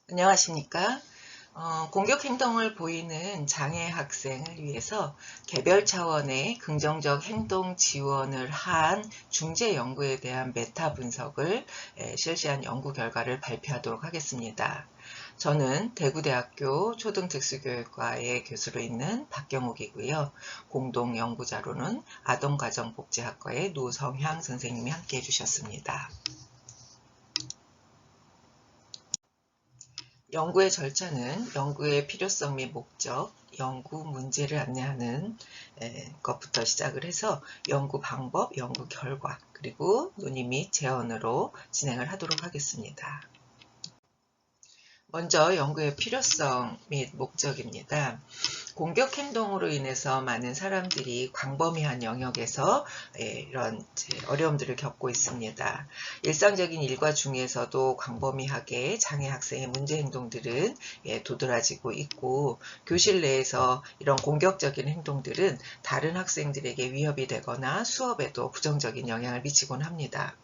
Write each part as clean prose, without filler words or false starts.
안녕하십니까? 공격 행동을 보이는 장애 학생을 위해서 개별 차원의 긍정적 행동 지원을 한 중재 연구에 대한 메타 분석을 실시한 연구 결과를 발표하도록 하겠습니다. 저는 대구대학교 초등특수교육과의 교수로 있는 박경욱이고요. 공동 연구자로는 아동가정복지학과의 노성향 선생님이 함께 해주셨습니다. 연구의 절차는 연구의 필요성 및 목적, 연구 문제를 안내하는 것부터 시작을 해서 연구 방법, 연구 결과, 그리고 논의 및 제언으로 진행을 하도록 하겠습니다. 먼저 연구의 필요성 및 목적입니다. 공격 행동으로 인해서 많은 사람들이 광범위한 영역에서 이런 어려움들을 겪고 있습니다. 일상적인 일과 중에서도 광범위하게 장애 학생의 문제 행동들은 도드라지고 있고, 교실 내에서 이런 공격적인 행동들은 다른 학생들에게 위협이 되거나 수업에도 부정적인 영향을 미치곤 합니다.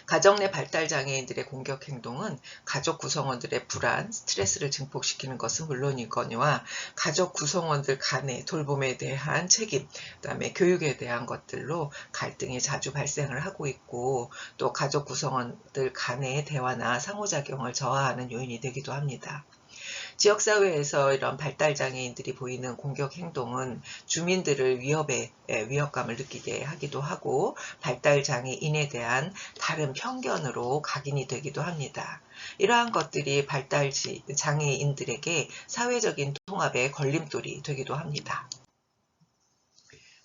가정 내 발달 장애인들의 공격 행동은 가족 구성원들의 불안, 스트레스를 증폭시키는 것은 물론이거니와 가족 구성원들 간의 돌봄에 대한 책임, 그다음에 교육에 대한 것들로 갈등이 자주 발생을 하고 있고, 또 가족 구성원들 간의 대화나 상호작용을 저하하는 요인이 되기도 합니다. 지역사회에서 이런 발달장애인들이 보이는 공격 행동은 주민들을 위협감을 느끼게 하기도 하고, 발달장애인에 대한 다른 편견으로 각인이 되기도 합니다. 이러한 것들이 발달장애인들에게 사회적인 통합의 걸림돌이 되기도 합니다.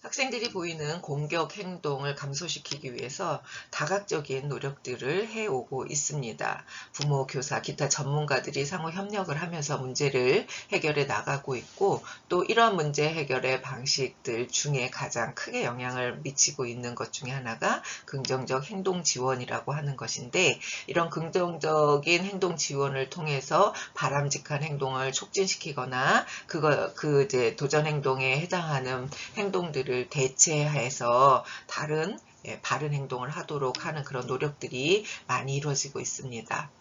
학생들이 보이는 공격 행동을 감소시키기 위해서 다각적인 노력들을 해오고 있습니다. 부모, 교사, 기타 전문가들이 상호 협력을 하면서 문제를 해결해 나가고 있고, 또 이러한 문제 해결의 방식들 중에 가장 크게 영향을 미치고 있는 것 중에 하나가 긍정적 행동 지원이라고 하는 것인데, 이런 긍정적인 행동 지원을 통해서 바람직한 행동을 촉진시키거나 그 도전 행동에 해당하는 행동들을 대체해서 다른 바른 행동을 하도록 하는 그런 노력들이 많이 이루어지고 있습니다.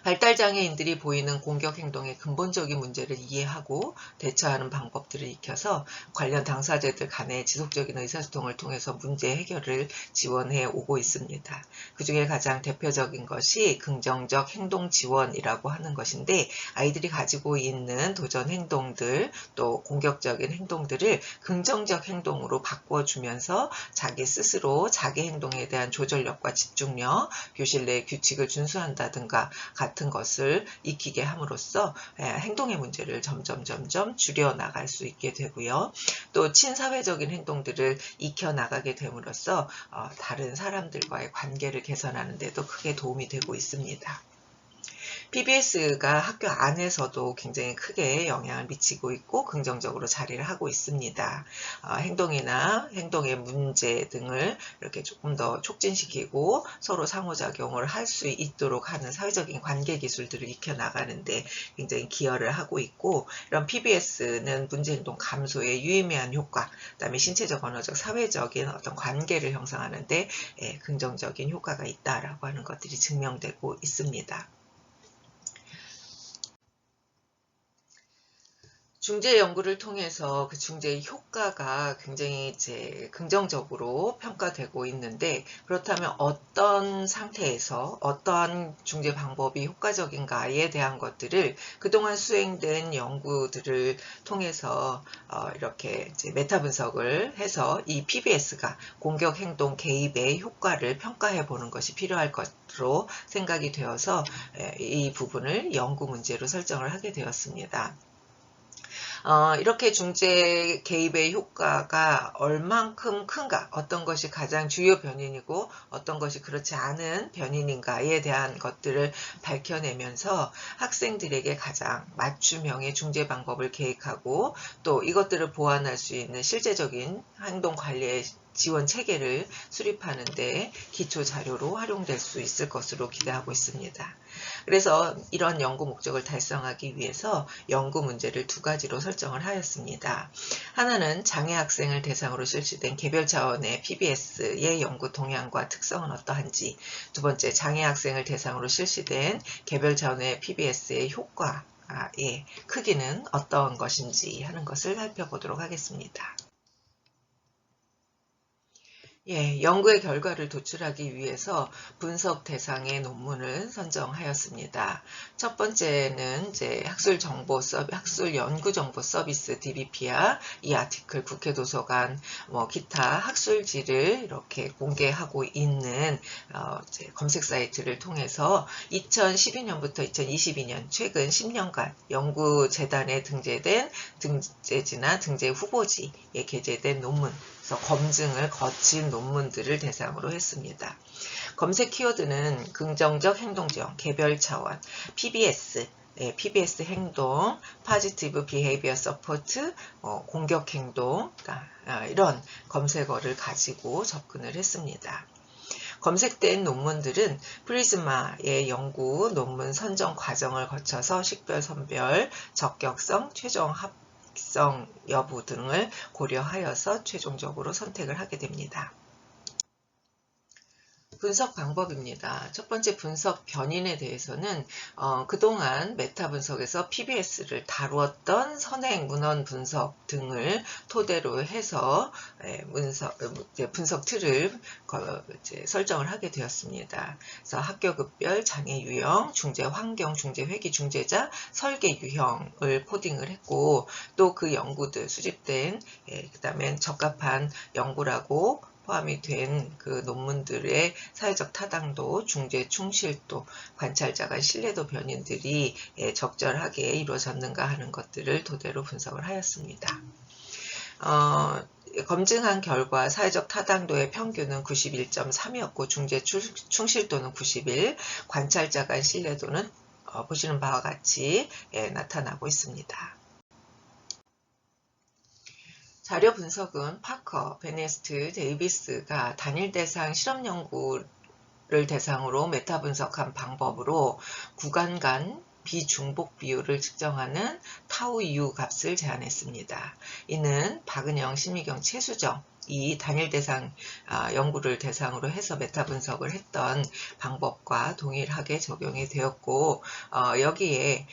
발달장애인들이 보이는 공격 행동의 근본적인 문제를 이해하고 대처하는 방법들을 익혀서 관련 당사자들 간의 지속적인 의사소통을 통해서 문제 해결을 지원해 오고 있습니다. 그 중에 가장 대표적인 것이 긍정적 행동 지원이라고 하는 것인데, 아이들이 가지고 있는 도전 행동들, 또 공격적인 행동들을 긍정적 행동으로 바꿔주면서 자기 스스로 자기 행동에 대한 조절력과 집중력, 교실 내 규칙을 준수한다든가 같은 것을 익히게 함으로써 행동의 문제를 점점 줄여 나갈 수 있게 되고요. 또 친사회적인 행동들을 익혀 나가게 됨으로써 다른 사람들과의 관계를 개선하는 데도 크게 도움이 되고 있습니다. PBS가 학교 안에서도 굉장히 크게 영향을 미치고 있고 긍정적으로 자리를 하고 있습니다. 행동이나 행동의 문제 등을 이렇게 조금 더 촉진시키고 서로 상호작용을 할 수 있도록 하는 사회적인 관계 기술들을 익혀나가는데 굉장히 기여를 하고 있고, 이런 PBS는 문제행동 감소에 유의미한 효과, 그다음에 신체적, 언어적, 사회적인 어떤 관계를 형성하는데 긍정적인 효과가 있다라고 하는 것들이 증명되고 있습니다. 중재 연구를 통해서 그 중재의 효과가 굉장히 긍정적으로 평가되고 있는데, 그렇다면 어떤 상태에서 어떠한 중재 방법이 효과적인가에 대한 것들을 그동안 수행된 연구들을 통해서 이렇게 메타 분석을 해서 이 PBS가 공격 행동 개입의 효과를 평가해 보는 것이 필요할 것으로 생각이 되어서 이 부분을 연구 문제로 설정을 하게 되었습니다. 이렇게 중재 개입의 효과가 얼만큼 큰가, 어떤 것이 가장 주요 변인이고 어떤 것이 그렇지 않은 변인인가에 대한 것들을 밝혀내면서 학생들에게 가장 맞춤형의 중재 방법을 계획하고, 또 이것들을 보완할 수 있는 실제적인 행동 관리의 지원 체계를 수립하는 데 기초 자료로 활용될 수 있을 것으로 기대하고 있습니다. 그래서 이런 연구 목적을 달성하기 위해서 연구 문제를 두 가지로 설정을 하였습니다. 하나는 장애 학생을 대상으로 실시된 개별 차원의 PBS의 연구 동향과 특성은 어떠한지, 두 번째 장애 학생을 대상으로 실시된 개별 차원의 PBS의 효과의 크기는 어떤 것인지 하는 것을 살펴보도록 하겠습니다. 연구의 결과를 도출하기 위해서 분석 대상의 논문을 선정하였습니다. 첫 번째는 이제 학술 연구 정보 서비스 DBP야 이 아티클 국회도서관 기타 학술지를 이렇게 공개하고 있는 검색 사이트를 통해서 2012년부터 2022년 최근 10년간 연구재단에 등재된 등재지나 등재 후보지에 게재된 논문, 검증을 거친 논문들을 대상으로 했습니다. 검색 키워드는 긍정적 행동지원, 개별 차원, PBS, PBS 행동, Positive Behavior Support, 공격 행동, 이런 검색어를 가지고 접근을 했습니다. 검색된 논문들은 프리즈마의 연구 논문 선정 과정을 거쳐서 식별, 선별, 적격성, 최종 합성 여부 등을 고려하여서 최종적으로 선택을 하게 됩니다. 분석 방법입니다. 첫 번째 분석 변인에 대해서는 그동안 메타 분석에서 PBS를 다루었던 선행 문헌 분석 등을 토대로 해서 분석 틀을 설정을 하게 되었습니다. 그래서 학교급별, 장애 유형, 중재 환경, 중재 회기, 중재자, 설계 유형을 코딩을 했고, 또 그 연구들 수집된 그다음에 적합한 연구라고 포함이 된 그 논문들의 사회적 타당도, 중재 충실도, 관찰자 간 신뢰도 변인들이 적절하게 이루어졌는가 하는 것들을 토대로 분석을 하였습니다. 검증한 결과 사회적 타당도의 평균은 91.3이었고 중재 충실도는 91, 관찰자 간 신뢰도는 보시는 바와 같이 나타나고 있습니다. 자료 분석은 파커, 베네스트, 데이비스가 단일 대상 실험 연구를 대상으로 메타 분석한 방법으로 구간 간 비중복 비율을 측정하는 타우 U 값을 제안했습니다. 이는 박은영, 심미경, 최수정 이 단일 대상 연구를 대상으로 해서 메타 분석을 했던 방법과 동일하게 적용이 되었고, 여기에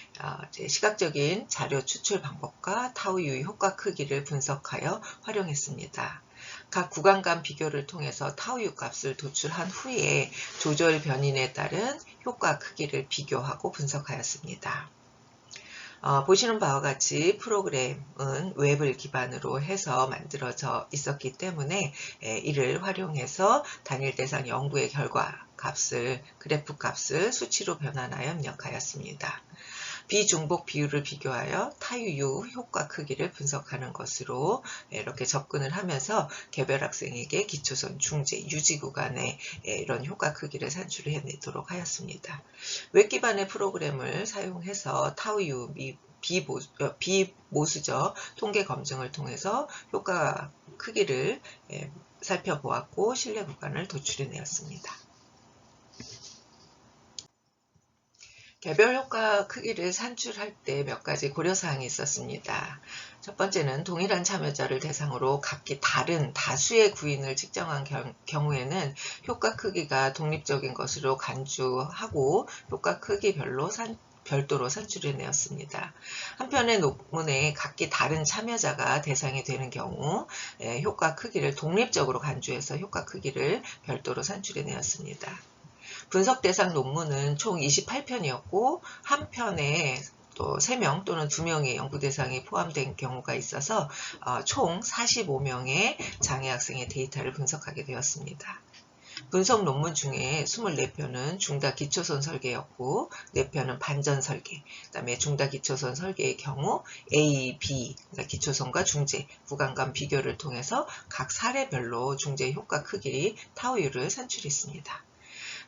시각적인 자료 추출 방법과 타우 U 효과 크기를 분석하여 활용했습니다. 각 구간 간 비교를 통해서 타우 U 값을 도출한 후에 조절 변인에 따른 효과 크기를 비교하고 분석하였습니다. 보시는 바와 같이 프로그램은 웹을 기반으로 해서 만들어져 있었기 때문에 이를 활용해서 단일 대상 연구의 결과 값을, 그래프 값을 수치로 변환하여 입력하였습니다. 비중복 비율을 비교하여 타유 효과 크기를 분석하는 것으로 이렇게 접근을 하면서 개별 학생에게 기초선, 중재, 유지 구간의 이런 효과 크기를 산출해내도록 하였습니다. 웹 기반의 프로그램을 사용해서 타유 비모수적 통계 검증을 통해서 효과 크기를 살펴보았고 신뢰 구간을 도출해내었습니다. 개별 효과 크기를 산출할 때 몇 가지 고려사항이 있었습니다. 첫 번째는 동일한 참여자를 대상으로 각기 다른 다수의 구인을 측정한 경우에는 효과 크기가 독립적인 것으로 간주하고 효과 크기별로 별도로 산출해내었습니다. 한편의 논문에 각기 다른 참여자가 대상이 되는 경우 효과 크기를 독립적으로 간주해서 효과 크기를 별도로 산출해내었습니다. 분석 대상 논문은 총 28편이었고 한 편에 또 3명 또는 2명의 연구 대상이 포함된 경우가 있어서 총 45명의 장애 학생의 데이터를 분석하게 되었습니다. 분석 논문 중에 24편은 중다 기초선 설계였고 4편은 반전 설계, 그 다음에 중다 기초선 설계의 경우 A, B, 기초선과 중재, 구간 간 비교를 통해서 각 사례별로 중재 효과 크기 타우유를 산출했습니다.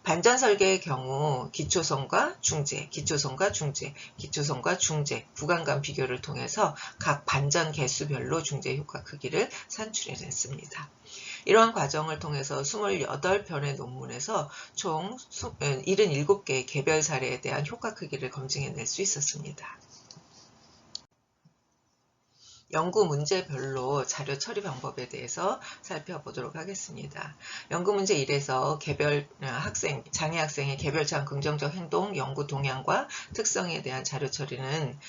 반전 설계의 경우 기초선과 중재, 기초선과 중재, 기초선과 중재, 구간 간 비교를 통해서 각 반전 개수별로 중재 효과 크기를 산출해냈습니다. 이러한 과정을 통해서 28편의 논문에서 총 77개의 개별 사례에 대한 효과 크기를 검증해낼 수 있었습니다. 연구 문제별로 자료 처리 방법에 대해서 살펴보도록 하겠습니다. 연구 문제 1에서 장애 학생의 개별적 긍정적 행동, 연구 동향과 특성에 대한 자료 처리는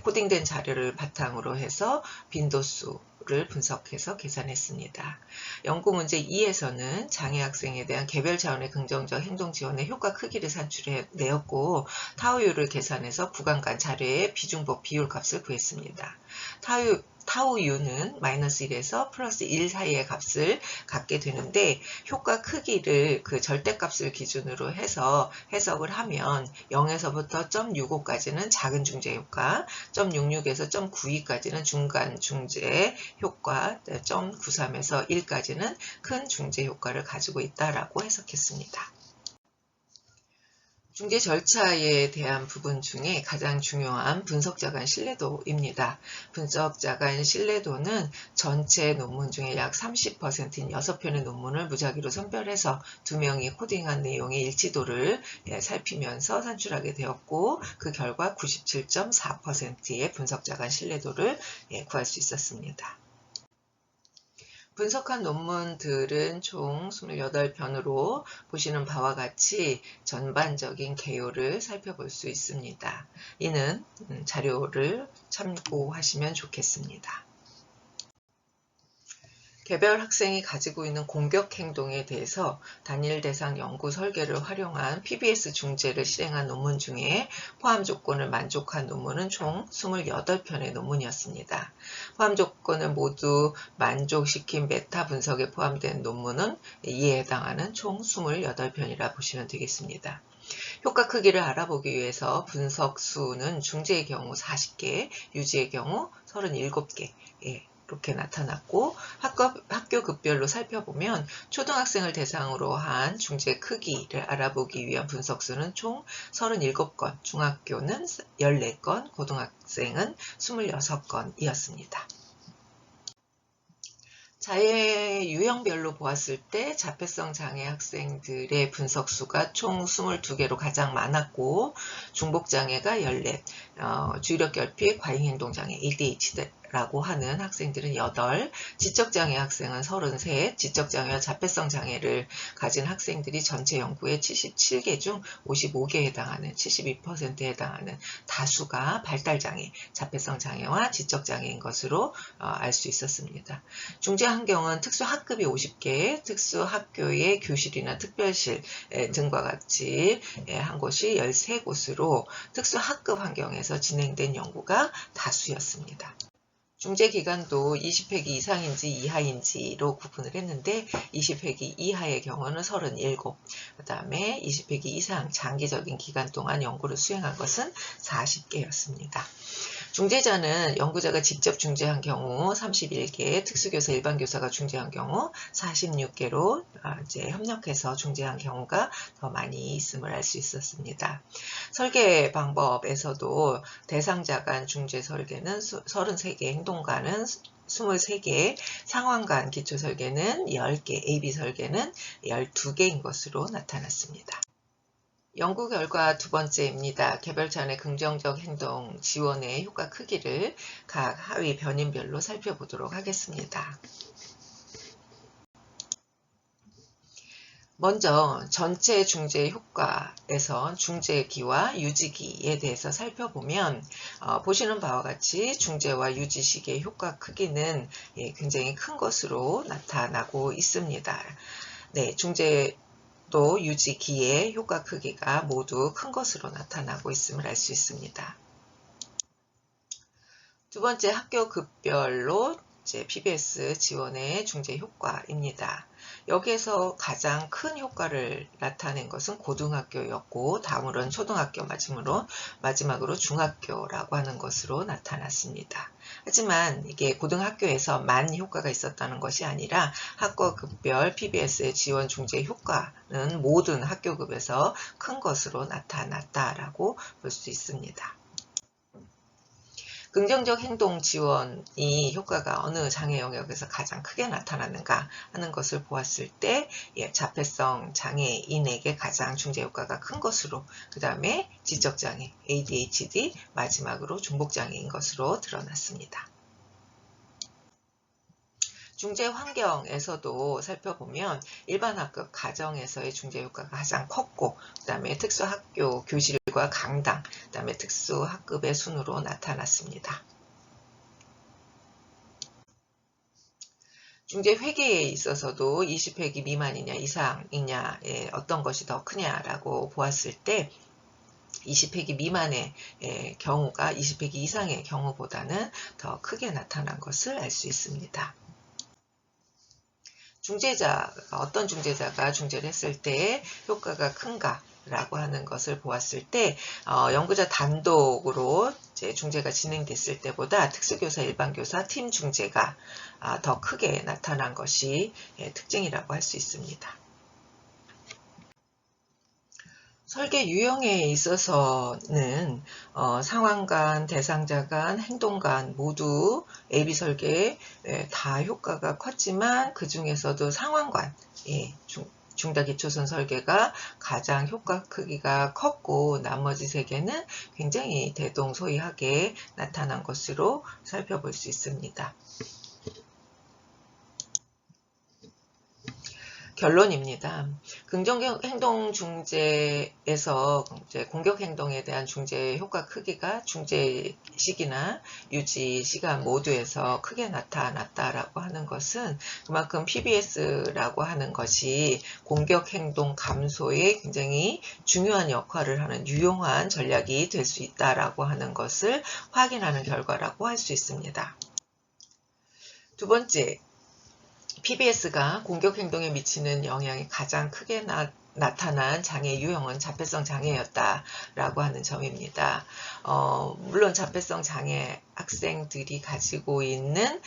코딩된 자료를 바탕으로 해서 빈도수를 분석해서 계산했습니다. 연구 문제 2에서는 장애 학생에 대한 개별 차원의 긍정적 행동 지원의 효과 크기를 산출해내었고 타우유를 계산해서 구간 간 자료의 비중법 비율 값을 구했습니다. 타우유는 -1에서 +1 사이의 값을 갖게 되는데 효과 크기를 그 절대값을 기준으로 해서 해석을 하면 0에서부터 0.65까지는 작은 중재 효과, 0.66에서 0.92까지는 중간 중재 효과, 0.93에서 1까지는 큰 중재 효과를 가지고 있다라고 해석했습니다. 중재 절차에 대한 부분 중에 가장 중요한 분석자 간 신뢰도입니다. 분석자 간 신뢰도는 전체 논문 중에 약 30%인 6편의 논문을 무작위로 선별해서 2명이 코딩한 내용의 일치도를 살피면서 산출하게 되었고 그 결과 97.4%의 분석자 간 신뢰도를 구할 수 있었습니다. 분석한 논문들은 총 28편으로 보시는 바와 같이 전반적인 개요를 살펴볼 수 있습니다. 이는 자료를 참고하시면 좋겠습니다. 개별 학생이 가지고 있는 공격 행동에 대해서 단일 대상 연구 설계를 활용한 PBS 중재를 실행한 논문 중에 포함 조건을 만족한 논문은 총 28편의 논문이었습니다. 포함 조건을 모두 만족시킨 메타 분석에 포함된 논문은 이에 해당하는 총 28편이라 보시면 되겠습니다. 효과 크기를 알아보기 위해서 분석 수는 중재의 경우 40개, 유지의 경우 37개, 이렇게 나타났고 학교 급별로 살펴보면 초등학생을 대상으로 한 중재 크기를 알아보기 위한 분석수는 총 37건, 중학교는 14건, 고등학생은 26건이었습니다. 자해 유형별로 보았을 때 자폐성 장애 학생들의 분석수가 총 22개로 가장 많았고 중복장애가 14, 주의력결핍, 과잉행동장애, ADHD라고 하는 학생들은 8, 지적장애 학생은 33, 지적장애와 자폐성 장애를 가진 학생들이 전체 연구의 77개 중 55개에 해당하는 72%에 해당하는 다수가 발달장애, 자폐성 장애와 지적장애인 것으로 알 수 있었습니다. 중재 환경은 특수학급이 50개, 특수학교의 교실이나 특별실 등과 같이 한 곳이 13곳으로 특수학급 환경에서 진행된 연구가 다수였습니다. 중재 기간도 20회기 이상인지 이하인지로 구분을 했는데 20회기 이하의 경우는 37, 그 다음에 20회기 이상 장기적인 기간 동안 연구를 수행한 것은 40개였습니다. 중재자는 연구자가 직접 중재한 경우 31개, 특수교사 일반교사가 중재한 경우 46개로 협력해서 중재한 경우가 더 많이 있음을 알 수 있었습니다. 설계 방법에서도 대상자 간 중재 설계는 33개, 행동가는 23개, 상황 간 기초 설계는 10개, AB 설계는 12개인 것으로 나타났습니다. 연구 결과 두 번째입니다. 개별 차원의 긍정적 행동 지원의 효과 크기를 각 하위 변인별로 살펴보도록 하겠습니다. 먼저 전체 중재 효과에서 중재기와 유지기에 대해서 살펴보면 보시는 바와 같이 중재와 유지 시기의 효과 크기는 굉장히 큰 것으로 나타나고 있습니다. 네, 중재도 유지기의 효과 크기가 모두 큰 것으로 나타나고 있음을 알 수 있습니다. 두 번째 학교 급별로 PBS 지원의 중재 효과입니다. 여기에서 가장 큰 효과를 나타낸 것은 고등학교였고 다음으로는 초등학교, 마지막으로 중학교라고 하는 것으로 나타났습니다. 하지만 이게 고등학교에서만 효과가 있었다는 것이 아니라 학과급별 PBS의 지원 중재 효과는 모든 학교급에서 큰 것으로 나타났다라고 볼 수 있습니다. 긍정적 행동 지원이 효과가 어느 장애 영역에서 가장 크게 나타나는가 하는 것을 보았을 때 자폐성 장애인에게 가장 중재 효과가 큰 것으로, 그 다음에 지적장애, ADHD, 마지막으로 중복장애인 것으로 드러났습니다. 중재 환경에서도 살펴보면 일반 학급 가정에서의 중재 효과가 가장 컸고, 그 다음에 특수학교 교실과 강당, 그 다음에 특수학급의 순으로 나타났습니다. 중재 회계에 있어서도 20회기 미만이냐 이상이냐의 어떤 것이 더 크냐라고 보았을 때 20회기 미만의 경우가 20회기 이상의 경우보다는 더 크게 나타난 것을 알 수 있습니다. 중재자, 어떤 중재자가 중재를 했을 때 효과가 큰가 라고 하는 것을 보았을 때 연구자 단독으로 이제 중재가 진행됐을 때보다 특수교사, 일반교사, 팀 중재가 더 크게 나타난 것이 특징이라고 할 수 있습니다. 설계 유형에 있어서는 상황 간, 대상자 간, 행동 간 모두 AB 설계에 다 효과가 컸지만 그 중에서도 상황 간, 중다기초선 설계가 가장 효과 크기가 컸고 나머지 세 개는 굉장히 대동소이하게 나타난 것으로 살펴볼 수 있습니다. 결론입니다. 긍정행동 중재에서 공격 행동에 대한 중재 효과 크기가 중재 시기나 유지 시간 모두에서 크게 나타났다라고 하는 것은 그만큼 PBS라고 하는 것이 공격 행동 감소에 굉장히 중요한 역할을 하는 유용한 전략이 될 수 있다라고 하는 것을 확인하는 결과라고 할 수 있습니다. 두 번째, PBS가 공격 행동에 미치는 영향이 가장 크게 나타난 장애 유형은 자폐성 장애였다라고 하는 점입니다. 물론 자폐성 장애 학생들이 가지고 있는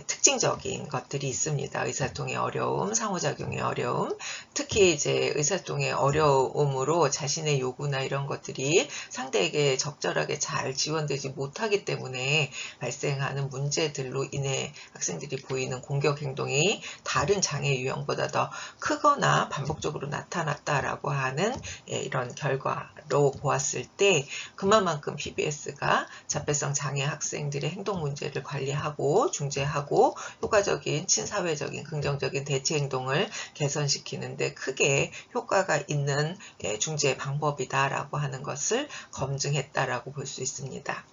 특징적인 것들이 있습니다. 의사소통의 어려움, 상호작용의 어려움, 특히 이제 의사소통의 어려움으로 자신의 요구나 이런 것들이 상대에게 적절하게 잘 지원되지 못하기 때문에 발생하는 문제들로 인해 학생들이 보이는 공격 행동이 다른 장애 유형보다 더 크거나 반복적으로 나타났다라고 하는 이런 결과로 보았을 때 그만큼 PBS가 자폐성 장애 학생들의 행동 문제를 관리하고 중재하고 효과적인 친사회적인 긍정적인 대체 행동을 개선시키는데 크게 효과가 있는 중재 방법이다라고 하는 것을 검증했다라고 볼 수 있습니다.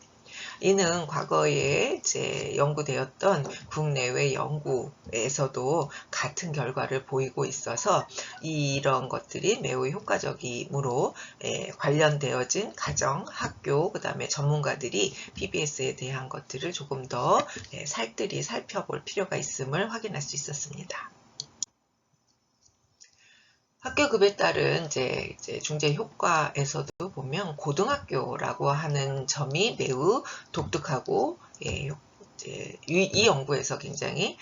이는 과거에 이제 연구되었던 국내외 연구에서도 같은 결과를 보이고 있어서 이런 것들이 매우 효과적이므로 관련되어진 가정, 학교, 그 다음에 전문가들이 PBS에 대한 것들을 조금 더 살뜰히 살펴볼 필요가 있음을 확인할 수 있었습니다. 학교급에 따른 이제 중재 효과에서도 보면 고등학교라고 하는 점이 매우 독특하고 이 연구에서 굉장히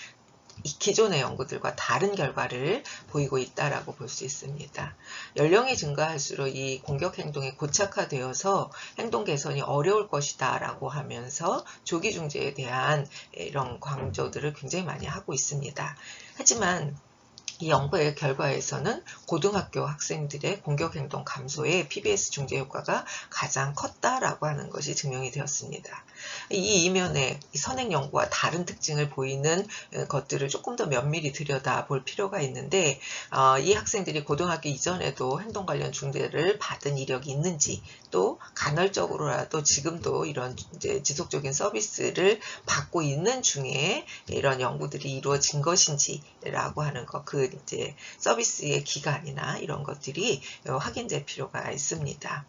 기존의 연구들과 다른 결과를 보이고 있다라고 볼 수 있습니다. 연령이 증가할수록 이 공격 행동이 고착화되어서 행동 개선이 어려울 것이다 라고 하면서 조기 중재에 대한 이런 강조들을 굉장히 많이 하고 있습니다. 하지만 이 연구의 결과에서는 고등학교 학생들의 공격행동 감소에 PBS 중재 효과가 가장 컸다라고 하는 것이 증명이 되었습니다. 이 이면에 선행 연구와 다른 특징을 보이는 것들을 조금 더 면밀히 들여다볼 필요가 있는데 이 학생들이 고등학교 이전에도 행동 관련 중재를 받은 이력이 있는지 또 간헐적으로라도 지금도 이런 이제 지속적인 서비스를 받고 있는 중에 이런 연구들이 이루어진 것인지라고 하는 것, 그 이제 서비스의 기간이나 이런 것들이 확인될 필요가 있습니다.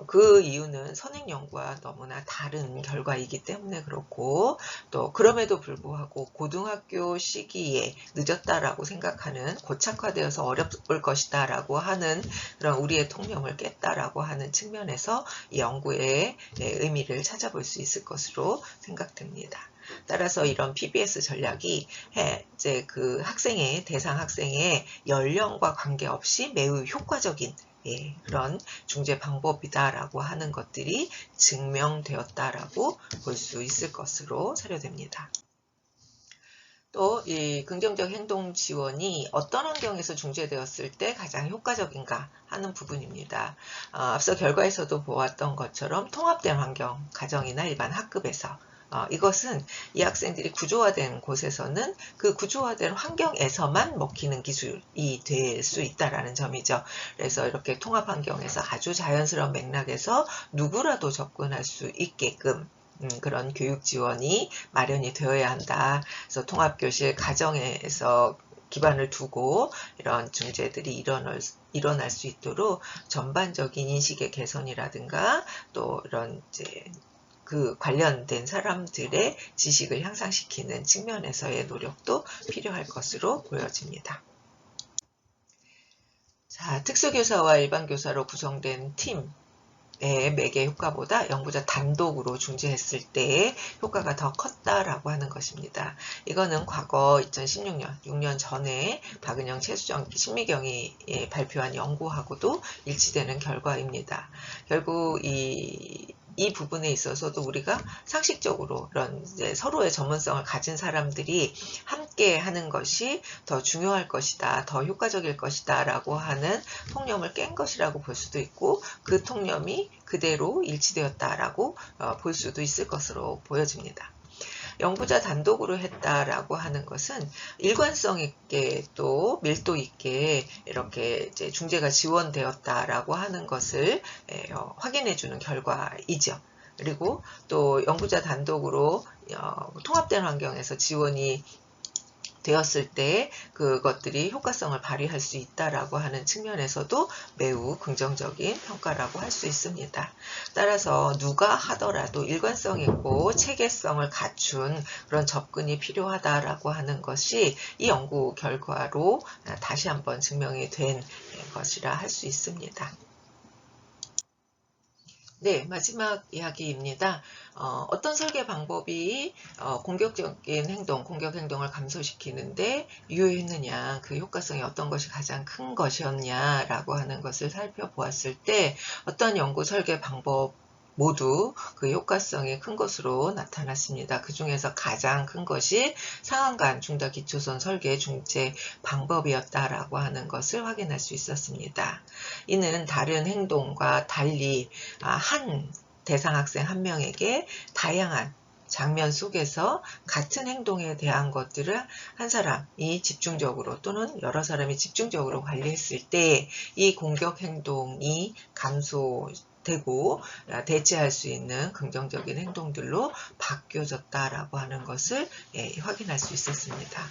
그 이유는 선행 연구와 너무나 다른 결과이기 때문에 그렇고 또 그럼에도 불구하고 고등학교 시기에 늦었다라고 생각하는 고착화되어서 어려울 것이다 라고 하는 그런 우리의 통념을 깼다라고 하는 측면에서 이 연구의 의미를 찾아볼 수 있을 것으로 생각됩니다. 따라서 이런 PBS 전략이 이제 그 대상 학생의 연령과 관계없이 매우 효과적인 그런 중재 방법이다라고 하는 것들이 증명되었다라고 볼 수 있을 것으로 사료됩니다. 또 이 긍정적 행동 지원이 어떤 환경에서 중재되었을 때 가장 효과적인가 하는 부분입니다. 앞서 결과에서도 보았던 것처럼 통합된 환경, 가정이나 일반 학급에서 이것은 이 학생들이 구조화된 곳에서는 그 구조화된 환경에서만 먹히는 기술이 될 수 있다라는 점이죠. 그래서 이렇게 통합 환경에서 아주 자연스러운 맥락에서 누구라도 접근할 수 있게끔 그런 교육 지원이 마련이 되어야 한다. 그래서 통합교실 가정에서 기반을 두고 이런 중재들이 일어날 수 있도록 전반적인 인식의 개선이라든가 또 이런 이제 그 관련된 사람들의 지식을 향상시키는 측면에서의 노력도 필요할 것으로 보여집니다. 자, 특수교사와 일반교사로 구성된 팀 매개 효과보다 연구자 단독으로 중재했을 때의 효과가 더 컸다라고 하는 것입니다. 이거는 과거 2016년, 6년 전에 박은영, 최수정, 신미경이 발표한 연구하고도 일치되는 결과입니다. 결국 이 부분에 있어서도 우리가 상식적으로 이런 이제 서로의 전문성을 가진 사람들이 함께 하는 것이 더 중요할 것이다, 더 효과적일 것이다 라고 하는 통념을 깬 것이라고 볼 수도 있고 그 통념이 그대로 일치되었다라고 볼 수도 있을 것으로 보여집니다. 연구자 단독으로 했다라고 하는 것은 일관성 있게 또 밀도 있게 이렇게 이제 중재가 지원되었다라고 하는 것을 확인해주는 결과이죠. 그리고 또 연구자 단독으로 통합된 환경에서 지원이 되었을 때 그것들이 효과성을 발휘할 수 있다라고 하는 측면에서도 매우 긍정적인 평가라고 할 수 있습니다. 따라서 누가 하더라도 일관성 있고 체계성을 갖춘 그런 접근이 필요하다라고 하는 것이 이 연구 결과로 다시 한번 증명이 된 것이라 할 수 있습니다. 네, 마지막 이야기입니다. 어떤 설계 방법이 공격 행동을 감소시키는데 유효했느냐, 그 효과성이 어떤 것이 가장 큰 것이었냐라고 하는 것을 살펴보았을 때 어떤 연구 설계 방법 모두 그 효과성이 큰 것으로 나타났습니다. 그 중에서 가장 큰 것이 상한간 중다기초선 설계 중재 방법이었다라고 하는 것을 확인할 수 있었습니다. 이는 다른 행동과 달리 한 대상 학생 한 명에게 다양한 장면 속에서 같은 행동에 대한 것들을 한 사람이 집중적으로 또는 여러 사람이 집중적으로 관리했을 때 이 공격 행동이 감소되고 대체할 수 있는 긍정적인 행동들로 바뀌어졌다라고 하는 것을 확인할 수 있었습니다.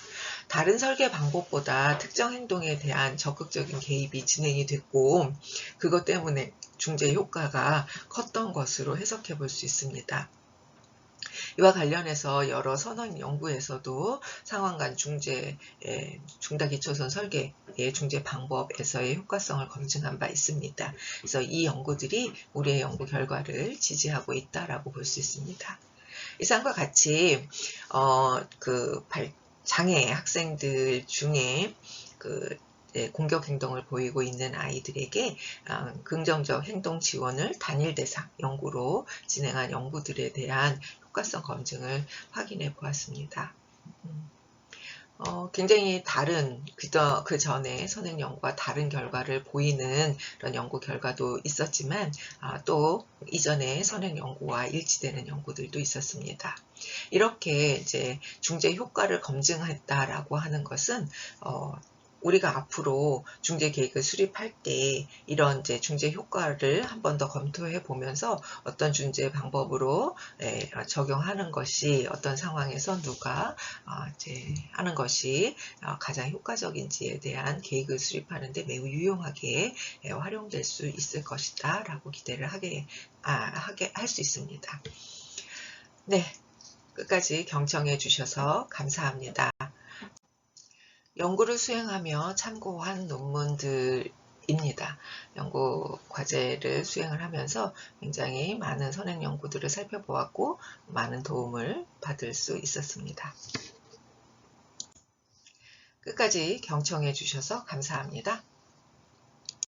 다른 설계 방법보다 특정 행동에 대한 적극적인 개입이 진행이 됐고 그것 때문에 중재 효과가 컸던 것으로 해석해 볼 수 있습니다. 이와 관련해서 여러 선언 연구에서도 상황간 중재, 중다기초선 설계의 중재 방법에서의 효과성을 검증한 바 있습니다. 그래서 이 연구들이 우리의 연구 결과를 지지하고 있다라고 볼 수 있습니다. 이상과 같이 장애 학생들 중에 공격 행동을 보이고 있는 아이들에게 긍정적 행동 지원을 단일 대상 연구로 진행한 연구들에 대한 효과성 검증을 확인해 보았습니다. 굉장히 다른 그 전에 선행 연구와 다른 결과를 보이는 그런 연구 결과도 있었지만 또 이전에 선행 연구와 일치되는 연구들도 있었습니다. 이렇게 이제 중재 효과를 검증했다라고 하는 것은 우리가 앞으로 중재 계획을 수립할 때 이런 이제 중재 효과를 한 번 더 검토해 보면서 어떤 중재 방법으로 적용하는 것이 어떤 상황에서 누가 이제 하는 것이 가장 효과적인지에 대한 계획을 수립하는 데 매우 유용하게 활용될 수 있을 것이다 라고 기대를 할 수 있습니다. 네, 끝까지 경청해 주셔서 감사합니다. 연구를 수행하며 참고한 논문들의 입니다. 연구 과제를 수행을 하면서 굉장히 많은 선행 연구들을 살펴보았고 많은 도움을 받을 수 있었습니다. 끝까지 경청해 주셔서 감사합니다.